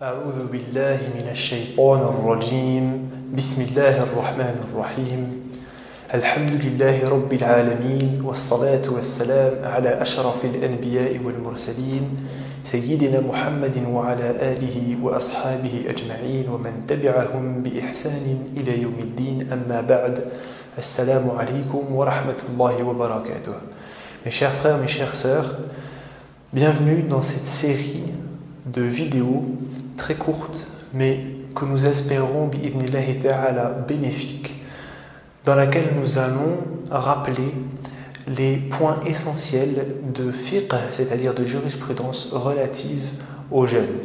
أعوذ بالله من الشيطان الرجيم بسم الله الرحمن الرحيم الحمد لله رب العالمين والصلاة والسلام على أشرف الأنبياء والمرسلين سيدنا محمد وعلى آله وأصحابه أجمعين ومن تبعهم بإحسان إلى يوم الدين أما بعد السلام عليكم ورحمة الله وبركاته. Mes chers frères, mes chères sœurs, bienvenue dans cette série de vidéos très courtes mais que nous espérons bi'idhnillahi ta'ala bénéfiques, dans laquelle nous allons rappeler les points essentiels de fiqh, c'est-à-dire de jurisprudence relative au jeûne.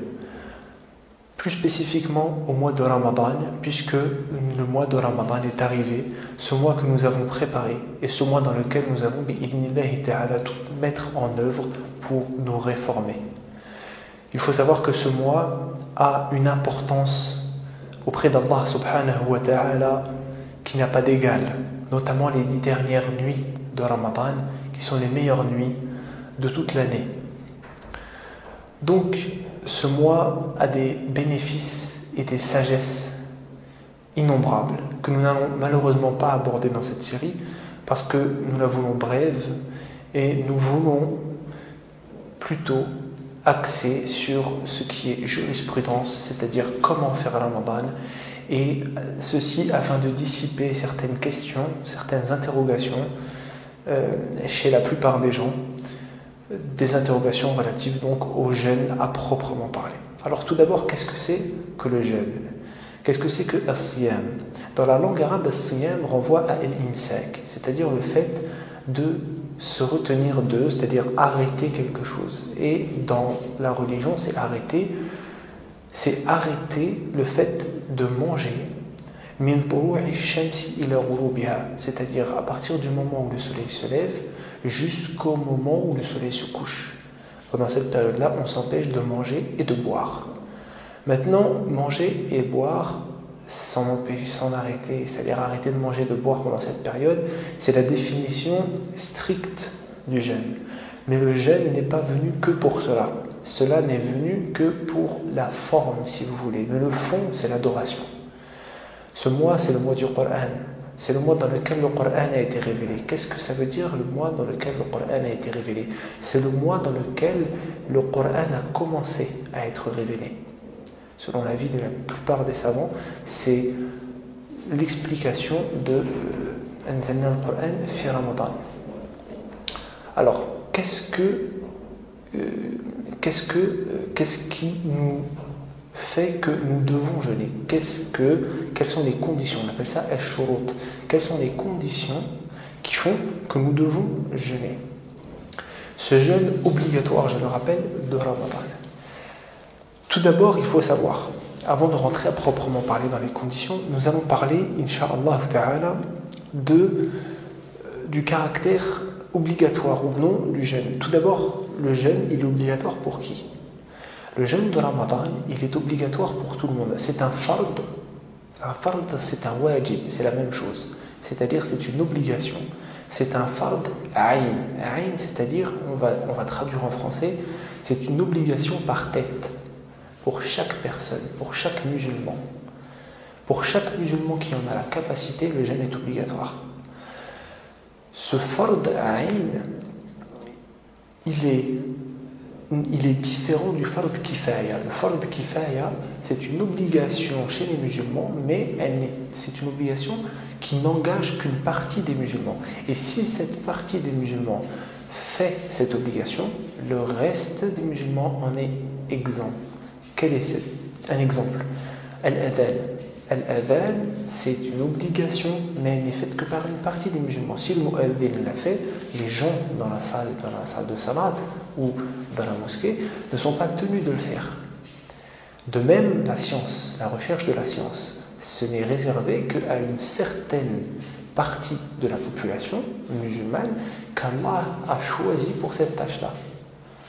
Plus spécifiquement au mois de Ramadan, puisque le mois de Ramadan est arrivé, ce mois que nous avons préparé et ce mois dans lequel nous avons bi'idhnillahi ta'ala tout mettre en œuvre pour nous réformer. Il faut savoir que ce mois a une importance auprès d'Allah subhanahu wa ta'ala qui n'a pas d'égal, notamment les 10 dernières nuits de Ramadan qui sont les meilleures nuits de toute l'année. Donc ce mois a des bénéfices et des sagesses innombrables que nous n'allons malheureusement pas aborder dans cette série parce que nous la voulons brève et nous voulons plutôt axé sur ce qui est jurisprudence, c'est-à-dire comment faire Ramadan, et ceci afin de dissiper certaines questions, certaines interrogations chez la plupart des gens, des interrogations relatives donc au jeûne à proprement parler. Alors tout d'abord, qu'est-ce que c'est que le jeûne? Qu'est-ce que c'est que as-siyam? Dans la langue arabe, as-siyam renvoie à al-imsak, c'est-à-dire le fait de se retenir de, c'est-à-dire arrêter quelque chose. Et dans la religion, c'est arrêter le fait de manger, min turu'i shamsi ila ghurubiha, c'est-à-dire à partir du moment où le soleil se lève jusqu'au moment où le soleil se couche. Pendant cette période-là, on s'empêche de manger et de boire. Maintenant, manger et boire sans arrêter, c'est-à-dire arrêter de manger et de boire pendant cette période, c'est la définition stricte du jeûne. Mais le jeûne n'est pas venu que pour cela. Cela n'est venu que pour la forme, si vous voulez. Mais le fond, c'est l'adoration. Ce mois, c'est le mois du Coran. C'est le mois dans lequel le Coran a été révélé. Qu'est-ce que ça veut dire, le mois dans lequel le Coran a été révélé? C'est le mois dans lequel le Coran a commencé à être révélé. Selon l'avis de la plupart des savants, c'est l'explication de Anzalna al-Qur'an fi Ramadan. Alors, qu'est-ce qui nous fait que nous devons jeûner? Quelles sont les conditions? On appelle ça al-shurut. Quelles sont les conditions qui font que nous devons jeûner? Ce jeûne obligatoire, je le rappelle, de Ramadan. Tout d'abord, il faut savoir, avant de rentrer à proprement parler dans les conditions, nous allons parler, incha'Allah ta'ala, du caractère obligatoire ou non du jeûne. Tout d'abord, le jeûne, il est obligatoire pour qui? Le jeûne de Ramadan, il est obligatoire pour tout le monde. C'est un fard. Un fard, c'est un wajib, c'est la même chose. C'est-à-dire, c'est une obligation. C'est un fard ayn. Ayn, c'est-à-dire, on va traduire en français, c'est une obligation par tête. Pour chaque personne, pour chaque musulman. Pour chaque musulman qui en a la capacité, le jeûne est obligatoire. Ce fard ayn, il est différent du fard kifaya. Le fard kifaya, c'est une obligation chez les musulmans, mais c'est une obligation qui n'engage qu'une partie des musulmans. Et si cette partie des musulmans fait cette obligation, le reste des musulmans en est exempt. Quel est un exemple? Al-adhan. Al-adhan, c'est une obligation, mais elle n'est faite que par une partie des musulmans. Si le mu'adhin l'a fait, les gens dans la salle de salat ou dans la mosquée ne sont pas tenus de le faire. De même, la science, la recherche de la science, ce n'est réservé qu'à une certaine partie de la population musulmane qu'Allah a choisi pour cette tâche-là.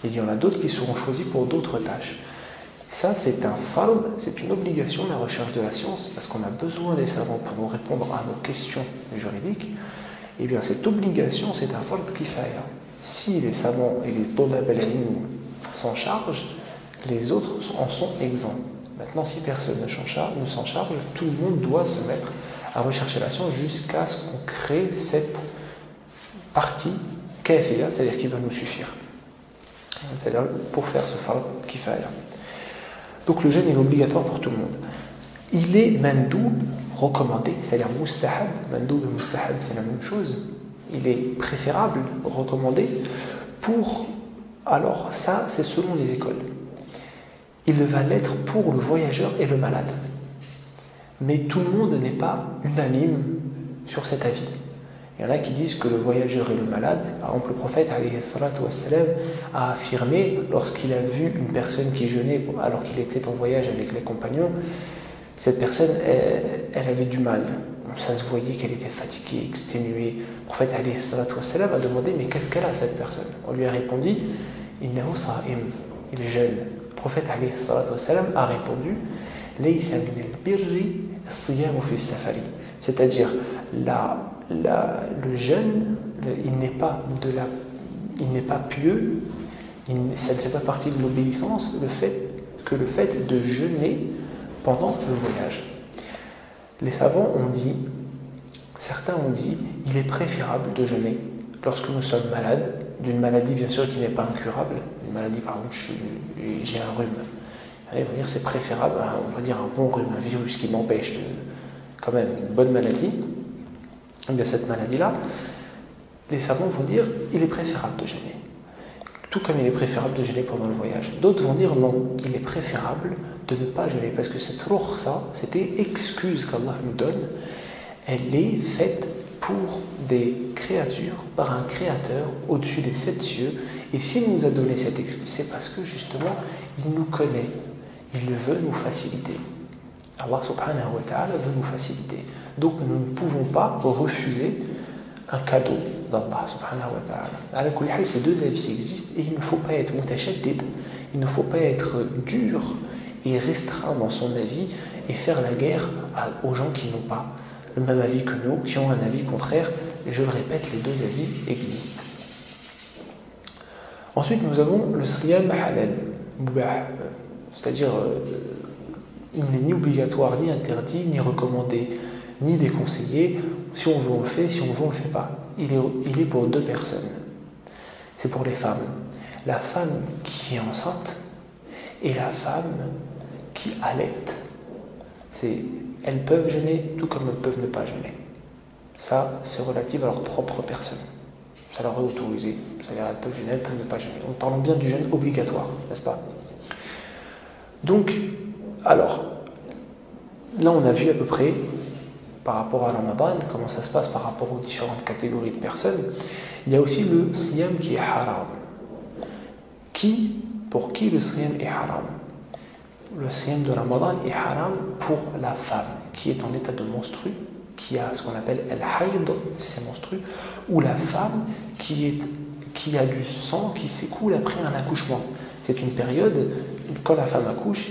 Il y en a d'autres qui seront choisis pour d'autres tâches. Ça, c'est un fard, c'est une obligation, la recherche de la science, parce qu'on a besoin des savants pour nous répondre à nos questions juridiques. Eh bien, cette obligation, c'est un fard kifaya. Si les savants et les tolab al-ilm s'en chargent, les autres en sont exempts. Maintenant, si personne ne s'en charge, tout le monde doit se mettre à rechercher la science jusqu'à ce qu'on crée cette partie kafia, c'est-à-dire qui va nous suffire. C'est-à-dire pour faire ce fard kifaya. Donc le jeûne est obligatoire pour tout le monde. Il est mandoub, recommandé, c'est-à-dire mustahab. Mandoub et mustahab, c'est la même chose. Il est préférable, recommandé, pour... Alors ça, c'est selon les écoles. Il va l'être pour le voyageur et le malade. Mais tout le monde n'est pas unanime sur cet avis. Il y en a qui disent que le voyageur et le malade, par exemple le prophète alayhi salatu wassalam, a affirmé lorsqu'il a vu une personne qui jeûnait alors qu'il était en voyage avec les compagnons, cette personne, elle avait du mal. Ça se voyait qu'elle était fatiguée, exténuée. Le prophète alayhi salatu wassalam a demandé mais qu'est-ce qu'elle a cette personne? On lui a répondu innahu sa'im, il jeûne. Le prophète alayhi salatu wassalam a répondu laysa min al-birri as-siyamu fi as-safari, c'est-à-dire le jeûne, il n'est pas pieux, ça ne fait pas partie de l'obéissance, le fait de jeûner pendant le voyage. Les savants ont dit, certains ont dit, il est préférable de jeûner lorsque nous sommes malades, d'une maladie bien sûr qui n'est pas incurable, une maladie par exemple, j'ai un rhume. Ils vont dire c'est préférable, on va dire un bon rhume, un virus qui m'empêche quand même une bonne maladie. Et bien cette maladie-là, les savants vont dire il est préférable de jeûner. Tout comme il est préférable de jeûner pendant le voyage. D'autres vont dire non, il est préférable de ne pas jeûner, parce que cette rukhsa, cette excuse qu'Allah nous donne, elle est faite pour des créatures, par un créateur au-dessus des 7 cieux, et s'il nous a donné cette excuse, c'est parce que justement, il nous connaît, il veut nous faciliter. Allah subhanahu wa ta'ala veut nous faciliter. Donc nous ne pouvons pas refuser un cadeau d'Allah subhanahu wa ta'ala. Ces deux avis existent et il ne faut pas être mutashaddid, il ne faut pas être dur et restreint dans son avis et faire la guerre aux gens qui n'ont pas le même avis que nous, qui ont un avis contraire. Et je le répète, les deux avis existent. Ensuite, nous avons le siyam halal, c'est-à-dire il n'est ni obligatoire, ni interdit, ni recommandé, ni déconseillé. Si on veut, on le fait, si on veut, on ne le fait pas. Il est pour deux personnes. C'est pour les femmes. La femme qui est enceinte et la femme qui allaite. Elles peuvent jeûner tout comme elles peuvent ne pas jeûner. Ça, c'est relatif à leur propre personne. Ça leur est autorisé. C'est-à-dire elles peuvent jeûner, elles peuvent ne pas jeûner. Donc parlons bien du jeûne obligatoire, n'est-ce pas? Donc, alors, là on a vu à peu près, par rapport à Ramadan, comment ça se passe par rapport aux différentes catégories de personnes. Il y a aussi le siyam qui est haram. Pour qui le siyam est haram? Le siyam de Ramadan est haram pour la femme qui est en état de menstru, qui a ce qu'on appelle al-hayd, c'est menstru, ou la femme qui a du sang qui s'écoule après un accouchement. C'est une période, quand la femme accouche,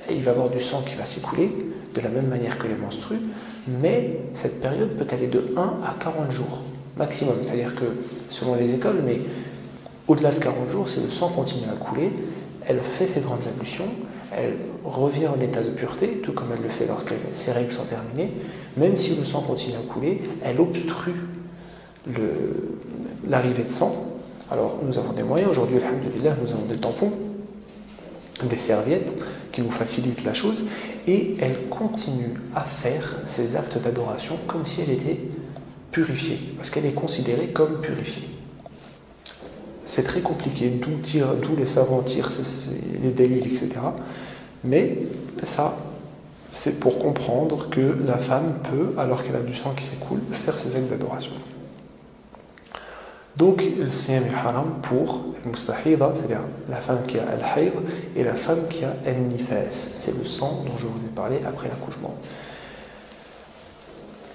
il va y avoir du sang qui va s'écouler, de la même manière que les menstrues, mais cette période peut aller de 1 à 40 jours maximum. C'est-à-dire que, selon les écoles, mais au-delà de 40 jours, si le sang continue à couler, elle fait ses grandes ablutions, elle revient en état de pureté, tout comme elle le fait lorsque ses règles sont terminées. Même si le sang continue à couler, elle obstrue l'arrivée de sang. Alors, nous avons des moyens. Aujourd'hui, alhamdoulilah, nous avons des tampons, des serviettes qui nous facilitent la chose, et elle continue à faire ses actes d'adoration comme si elle était purifiée, parce qu'elle est considérée comme purifiée. C'est très compliqué, d'où les savants tirent les délits, etc. Mais ça, c'est pour comprendre que la femme peut, alors qu'elle a du sang qui s'écoule, faire ses actes d'adoration. Donc, le siyam est haram pour le mustahida, c'est-à-dire la femme qui a al-hayd et la femme qui a al-nifas. C'est le sang dont je vous ai parlé après l'accouchement.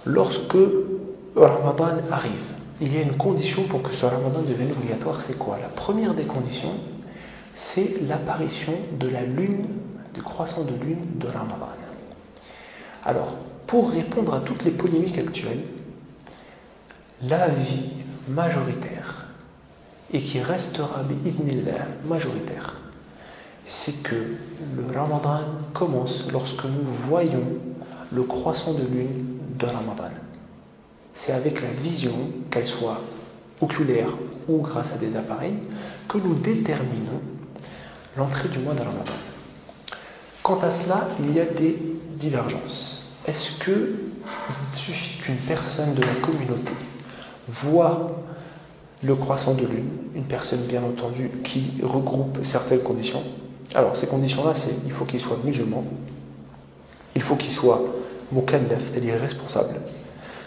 Lorsque Ramadan arrive, il y a une condition pour que ce Ramadan devienne obligatoire, c'est quoi? La première des conditions, c'est l'apparition de la lune, du croissant de lune de Ramadan. Alors, pour répondre à toutes les polémiques actuelles, l'avis majoritaire, et qui restera bi'idnillah majoritaire, c'est que le Ramadan commence lorsque nous voyons le croissant de lune de Ramadan. C'est avec la vision, qu'elle soit oculaire ou grâce à des appareils, que nous déterminons l'entrée du mois de Ramadan. Quant à cela, il y a des divergences. Est-ce qu'il suffit qu'une personne de la communauté voit le croissant de lune, une personne bien entendu qui regroupe certaines conditions? Alors ces conditions-là, c'est il faut qu'il soit musulman, il faut qu'il soit mukallaf, c'est-à-dire responsable.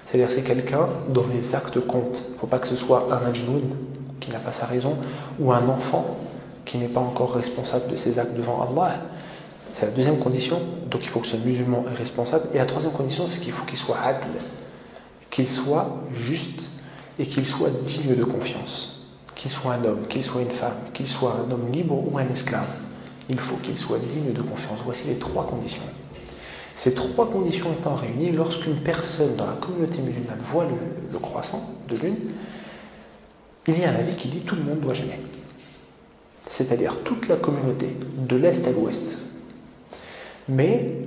C'est-à-dire c'est quelqu'un dont les actes comptent. Il ne faut pas que ce soit un majnoun qui n'a pas sa raison ou un enfant qui n'est pas encore responsable de ses actes devant Allah. C'est la deuxième condition. Donc il faut que ce musulman est responsable. Et la troisième condition, c'est qu'il faut qu'il soit adl, qu'il soit juste et qu'il soit digne de confiance. Qu'il soit un homme, qu'il soit une femme, qu'il soit un homme libre ou un esclave. Il faut qu'il soit digne de confiance. Voici les trois conditions. Ces trois conditions étant réunies, lorsqu'une personne dans la communauté musulmane voit le croissant de lune, il y a un avis qui dit que tout le monde doit jeûner. C'est-à-dire toute la communauté, de l'est à l'ouest. Mais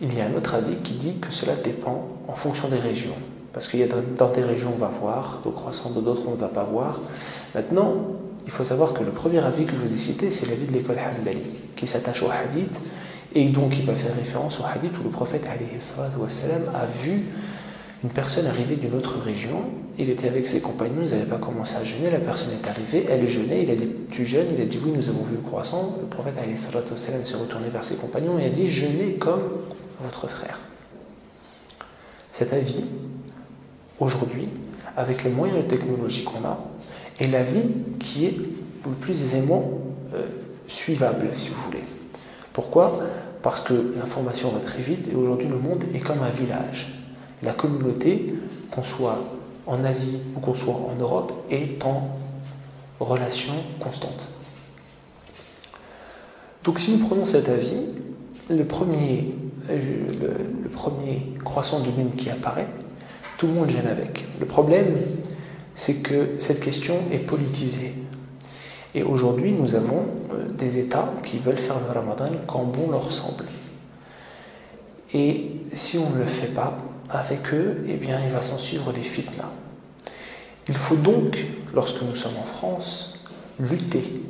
il y a un autre avis qui dit que cela dépend en fonction des régions. Parce qu'il y a dans des régions on va voir le croissant, dans d'autres on ne va pas voir. Maintenant, il faut savoir que le premier avis que je vous ai cité, c'est l'avis de l'école Hanbali, qui s'attache au hadith. Et donc il va faire référence au hadith où le prophète a vu une personne arriver d'une autre région. Il était avec ses compagnons, ils n'avaient pas commencé à jeûner, la personne est arrivée, elle jeûnait, il a dit « tu jeûnes ?» Il a dit « oui, nous avons vu le croissant ». Le prophète s'est retourné vers ses compagnons et a dit « jeûnez comme votre frère ». Cet avis, aujourd'hui, avec les moyens de technologie qu'on a, est l'avis qui est le plus aisément suivable, si vous voulez. Pourquoi ? Parce que l'information va très vite et aujourd'hui le monde est comme un village. La communauté, qu'on soit en Asie ou qu'on soit en Europe, est en relation constante. Donc si nous prenons cet avis, le premier croissant de lune qui apparaît, tout le monde gêne avec. Le problème, c'est que cette question est politisée. Et aujourd'hui, nous avons des États qui veulent faire le Ramadan quand bon leur semble. Et si on ne le fait pas avec eux, eh bien, il va s'en suivre des fitnas. Il faut donc, lorsque nous sommes en France, lutter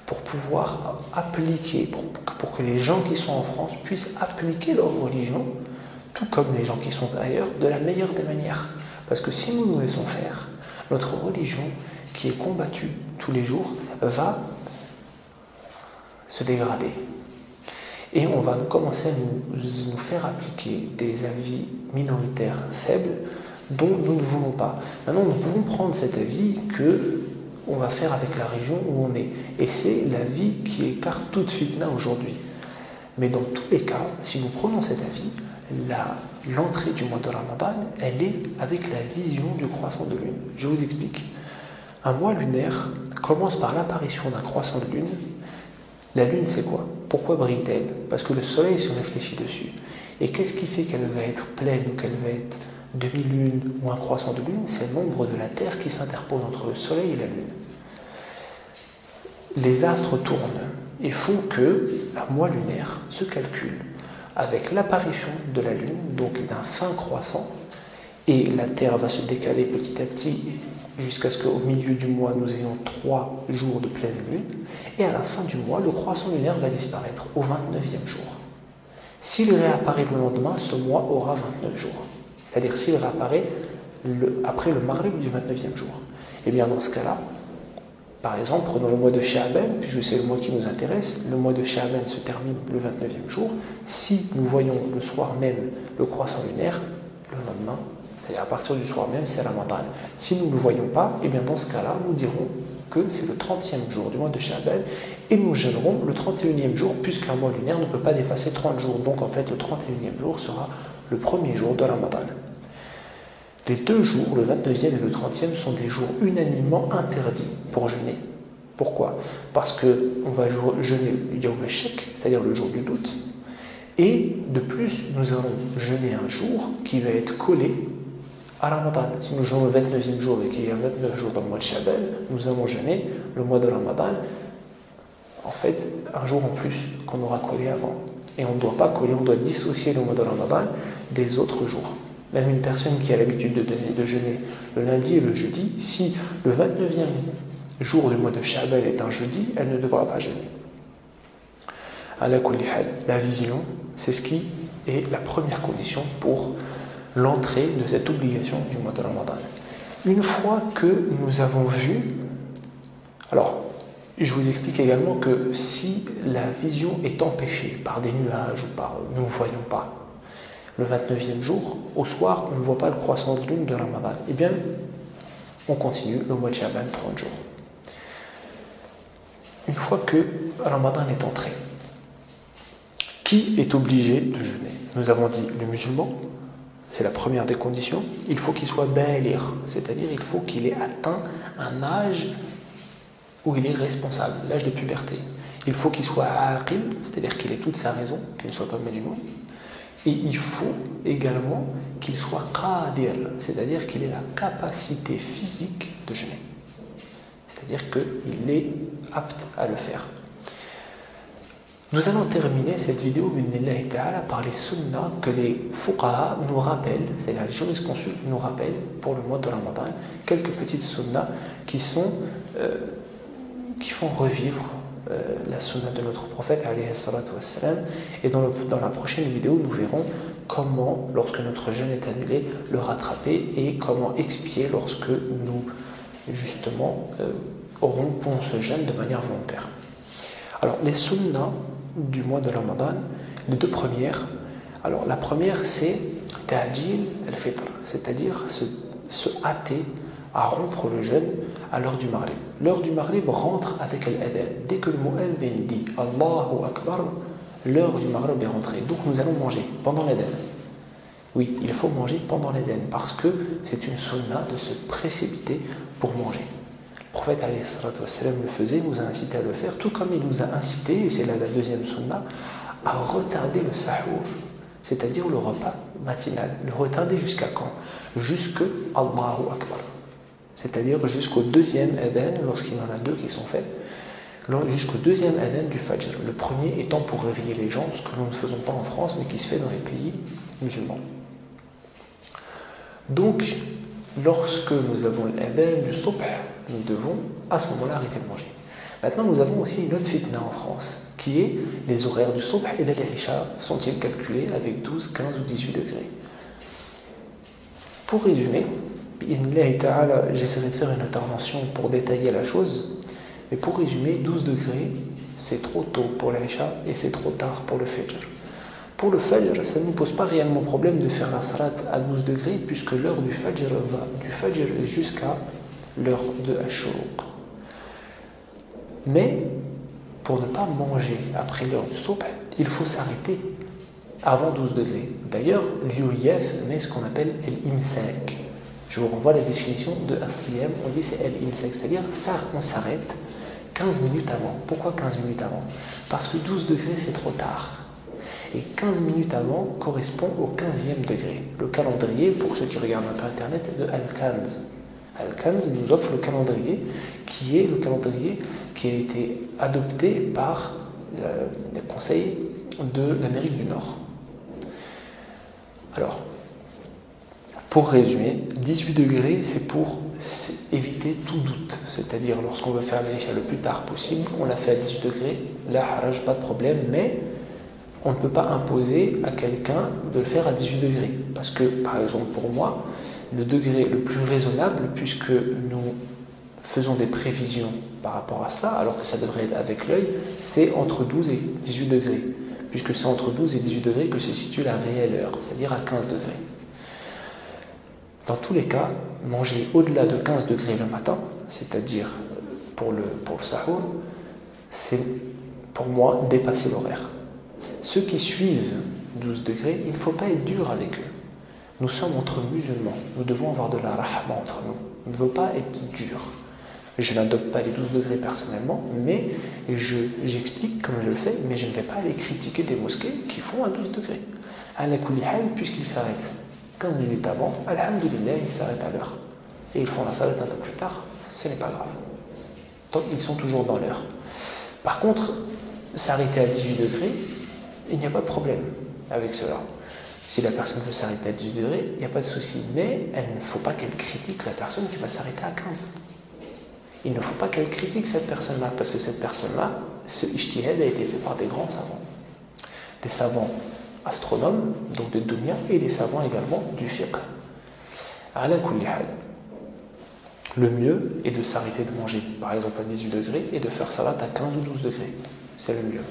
pour pouvoir appliquer, pour que les gens qui sont en France puissent appliquer leur religion, tout comme les gens qui sont ailleurs, de la meilleure des manières. Parce que si nous nous laissons faire, notre religion, qui est combattue tous les jours, va se dégrader. Et on va commencer à nous faire appliquer des avis minoritaires faibles dont nous ne voulons pas. Maintenant, nous pouvons prendre cet avis qu'on va faire avec la région où on est. Et c'est l'avis qui écarte toute fitna aujourd'hui. Mais dans tous les cas, si nous prenons cet avis, l'entrée du mois de Ramadan, elle est avec la vision du croissant de lune. Je vous explique. Un mois lunaire commence par l'apparition d'un croissant de lune. La lune, c'est quoi? Pourquoi brille-t-elle? Parce que le soleil se réfléchit dessus. Et qu'est-ce qui fait qu'elle va être pleine ou qu'elle va être demi-lune ou un croissant de lune? C'est l'ombre de la Terre qui s'interpose entre le soleil et la lune. Les astres tournent et font que un mois lunaire se calcule avec l'apparition de la lune, donc d'un fin croissant, et la Terre va se décaler petit à petit jusqu'à ce qu'au milieu du mois, nous ayons 3 jours de pleine lune, et à la fin du mois, le croissant lunaire va disparaître au 29e jour. S'il réapparaît le lendemain, ce mois aura 29 jours. C'est-à-dire s'il réapparaît après le maghrib du 29e jour. Et bien dans ce cas-là, par exemple, prenons le mois de Sha'ban, puisque c'est le mois qui nous intéresse, le mois de Sha'ban se termine le 29e jour. Si nous voyons le soir même le croissant lunaire, le lendemain, c'est-à-dire à partir du soir même, c'est Ramadan. Si nous ne le voyons pas, et bien dans ce cas-là, nous dirons que c'est le 30e jour du mois de Sha'ban et nous jeûnerons le 31e jour, puisqu'un mois lunaire ne peut pas dépasser 30 jours. Donc en fait, le 31e jour sera le premier jour de Ramadan. Les 2 jours, le 29e et le 30e, sont des jours unanimement interdits pour jeûner. Pourquoi? Parce qu'on va jeûner le Yawm al-Shak, c'est-à-dire le jour du doute, et de plus, nous allons jeûner un jour qui va être collé à Ramadan. Si nous jeûnons le 29e jour et qu'il y a 29 jours dans le mois de Sha'ban, nous allons jeûner le mois de Ramadan en fait un jour en plus qu'on aura collé avant. Et on ne doit pas coller, on doit dissocier le mois de Ramadan des autres jours. Même une personne qui a l'habitude de jeûner le lundi et le jeudi, si le 29e jour du mois de Sha'ban est un jeudi, elle ne devra pas jeûner. Ala kulli hal, la vision, c'est ce qui est la première condition pour l'entrée de cette obligation du mois de Ramadan. Une fois que nous avons vu, alors je vous explique également que si la vision est empêchée par des nuages ou par nous ne voyons pas le 29e jour, au soir on ne voit pas le croissant de lune de Ramadan, eh bien on continue le mois de Sha'ban 30 jours. Une fois que Ramadan est entré, qui est obligé de jeûner? Nous avons dit le musulman, c'est la première des conditions, il faut qu'il soit baligh, c'est-à-dire il faut qu'il ait atteint un âge où il est responsable, l'âge de puberté. Il faut qu'il soit aqil, c'est-à-dire qu'il ait toute sa raison, qu'il ne soit pas majnoun. Et il faut également qu'il soit qadir, c'est-à-dire qu'il ait la capacité physique de jeûner. C'est-à-dire qu'il est apte à le faire. Nous allons terminer cette vidéo par les sunnas que les fuqaha nous rappellent, c'est-à-dire les jurisconsultes nous rappellent pour le mois de Ramadan, quelques petites sunnas qui font revivre la sunna de notre prophète alayhi salatu wassalam. Et dans la prochaine vidéo, nous verrons comment, lorsque notre jeûne est annulé, le rattraper et comment expier lorsque nous, justement, rompons ce jeûne de manière volontaire. Alors, les sunnas du mois de Ramadan, les deux premières, alors la première c'est ta'jil al-fitr, c'est-à-dire se hâter à rompre le jeûne à l'heure du Maghrib. L'heure du Maghrib rentre avec l'adhan. Dès que le mu'adhin dit Allahu Akbar, l'heure du Maghrib est rentrée. Donc nous allons manger pendant l'adhan. Oui, il faut manger pendant l'adhan parce que c'est une sunna de se précipiter pour manger. Le prophète alayhi salatu wassalam le faisait, nous a incité à le faire, tout comme il nous a incité, et c'est là la deuxième sunna, à retarder le sahur, c'est-à-dire le repas matinal. Le retarder jusqu'à quand? Jusque Allahu Akbar. C'est-à-dire jusqu'au deuxième adhan, lorsqu'il y en a deux qui sont faits, jusqu'au deuxième adhan du Fajr. Le premier étant pour réveiller les gens, ce que nous ne faisons pas en France, mais qui se fait dans les pays musulmans. Donc, lorsque nous avons l'adhan du subh, nous devons à ce moment-là arrêter de manger. Maintenant, nous avons aussi une autre fitna en France, qui est les horaires du subh et de l'isha sont-ils calculés avec 12, 15 ou 18 degrés? Pour résumer, j'essaierai de faire une intervention pour détailler la chose, mais pour résumer, 12 degrés, c'est trop tôt pour l'isha et c'est trop tard pour le fajr. Pour le fajr, ça ne nous pose pas réellement problème de faire la salat à 12 degrés, puisque l'heure du fajr va du fajr jusqu'à l'heure de Ash-Shuruq. Mais pour ne pas manger après l'heure du subh, il faut s'arrêter avant 12 degrés. D'ailleurs, l'UIF met ce qu'on appelle l'imsak. Je vous renvoie à la définition de as-siyam, on dit c'est l'imsak, c'est-à-dire ça, on s'arrête 15 minutes avant. Pourquoi 15 minutes avant? Parce que 12 degrés c'est trop tard. Et 15 minutes avant correspond au 15e degré. Le calendrier, pour ceux qui regardent un peu internet, est de Al-Kanz. Al-Kanz nous offre le calendrier qui est le calendrier qui a été adopté par les conseils de l'Amérique du Nord. Alors, pour résumer, 18 degrés, c'est pour éviter tout doute. C'est-à-dire, lorsqu'on veut faire l'isha le plus tard possible, on l'a fait à 18 degrés, là, haraj, pas de problème, mais on ne peut pas imposer à quelqu'un de le faire à 18 degrés. Parce que, par exemple, pour moi, le degré le plus raisonnable, puisque nous faisons des prévisions par rapport à cela, alors que ça devrait être avec l'œil, c'est entre 12 et 18 degrés. Puisque c'est entre 12 et 18 degrés que se situe la réelle heure, c'est-à-dire à 15 degrés. Dans tous les cas, manger au-delà de 15 degrés le matin, c'est-à-dire pour le sahur, c'est pour moi dépasser l'horaire. Ceux qui suivent 12 degrés, il ne faut pas être dur avec eux. Nous sommes entre musulmans, nous devons avoir de la rahma entre nous. On ne veut pas être dur. Je n'adopte pas les 12 degrés personnellement, mais j'explique comme je le fais, mais je ne vais pas aller critiquer des mosquées qui font à 12 degrés. À la kulli hal, puisqu'ils s'arrêtent 15 minutes avant, alhamdoulilah, ils s'arrêtent à l'heure. Et ils font la salat un peu plus tard, ce n'est pas grave. Donc ils sont toujours dans l'heure. Par contre, s'arrêter à 18 degrés, il n'y a pas de problème avec cela. Si la personne veut s'arrêter à 18 degrés, il n'y a pas de souci. Mais il ne faut pas qu'elle critique la personne qui va s'arrêter à 15. Il ne faut pas qu'elle critique cette personne-là, parce que cette personne-là, ce ijtihad a été fait par des grands savants. Des savants astronomes, donc de dunya, et des savants également du fiqh. Ala kulli hal. Le mieux est de s'arrêter de manger, par exemple à 18 degrés, et de faire salat à 15 ou 12 degrés. C'est le mieux.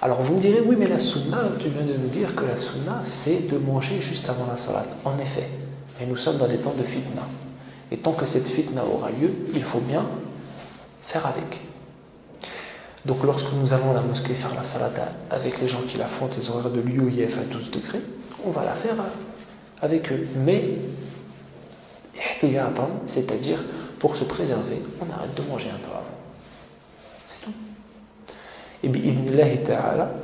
Alors vous me direz, oui, mais la sunna, tu viens de nous dire que la sunna, c'est de manger juste avant la salat. En effet, mais nous sommes dans les temps de fitna. Et tant que cette fitna aura lieu, il faut bien faire avec. Donc lorsque nous allons à la mosquée faire la salat avec les gens qui la font, les horaires de l'UOIF à 12 degrés, on va la faire avec eux. Mais, c'est-à-dire, pour se préserver, on arrête de manger un peu avant. C'est tout. Et bien,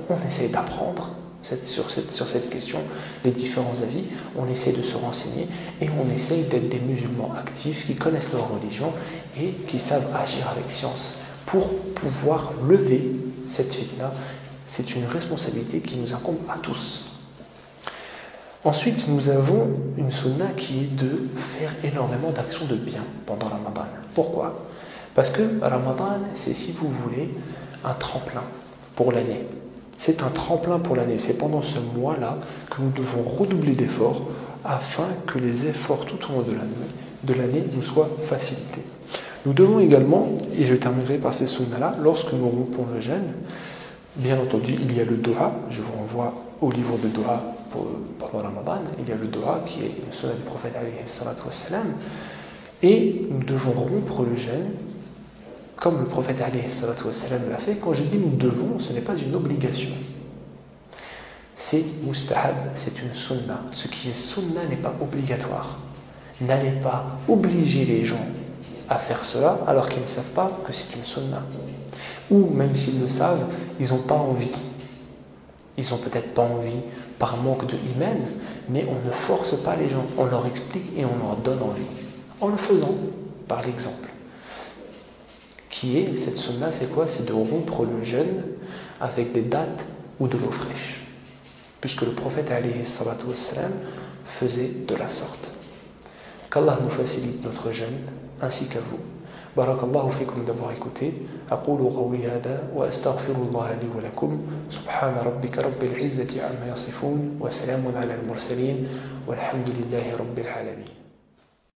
on essaie d'apprendre sur cette question les différents avis, on essaie de se renseigner et on essaie d'être des musulmans actifs qui connaissent leur religion et qui savent agir avec science pour pouvoir lever cette fitna. C'est une responsabilité qui nous incombe à tous. Ensuite, nous avons une sunna qui est de faire énormément d'actions de bien pendant Ramadan. Pourquoi ? Parce que Ramadan, c'est, si vous voulez, un tremplin pour l'année. C'est un tremplin pour l'année. C'est pendant ce mois-là que nous devons redoubler d'efforts afin que les efforts tout au long de l'année nous soient facilités. Nous devons également, et je terminerai par ces sunnas-là, lorsque nous rompons le jeûne, bien entendu, il y a le doha. Je vous renvoie au livre de doha pendant Ramadan. Il y a le doha qui est une sunna du prophète alayhi salatu wassalam. Et nous devons rompre le jeûne comme le prophète alayhi salatu wassalam l'a fait. Quand je dis nous devons, ce n'est pas une obligation. C'est mustahab, c'est une sunna. Ce qui est sunna n'est pas obligatoire. N'allez pas obliger les gens à faire cela alors qu'ils ne savent pas que c'est une sunna. Ou même s'ils le savent, ils n'ont pas envie. Ils n'ont peut-être pas envie par manque de iman, mais on ne force pas les gens. On leur explique et on leur donne envie. En le faisant, par l'exemple. Qui est, cette sunna, c'est quoi ? C'est de rompre le jeûne avec des dattes ou de l'eau fraîche. Puisque le prophète alayhi salatu wassalam faisait de la sorte. Qu'Allah nous facilite notre jeûne, ainsi qu'à vous. Barakallahu fikum d'avoir écouté. أقول قولي هذا وأستغفر الله لي ولكم. سبحان ربك رب العزة عما يصفون وسلام على المرسلين والحمد لله رب العالمين.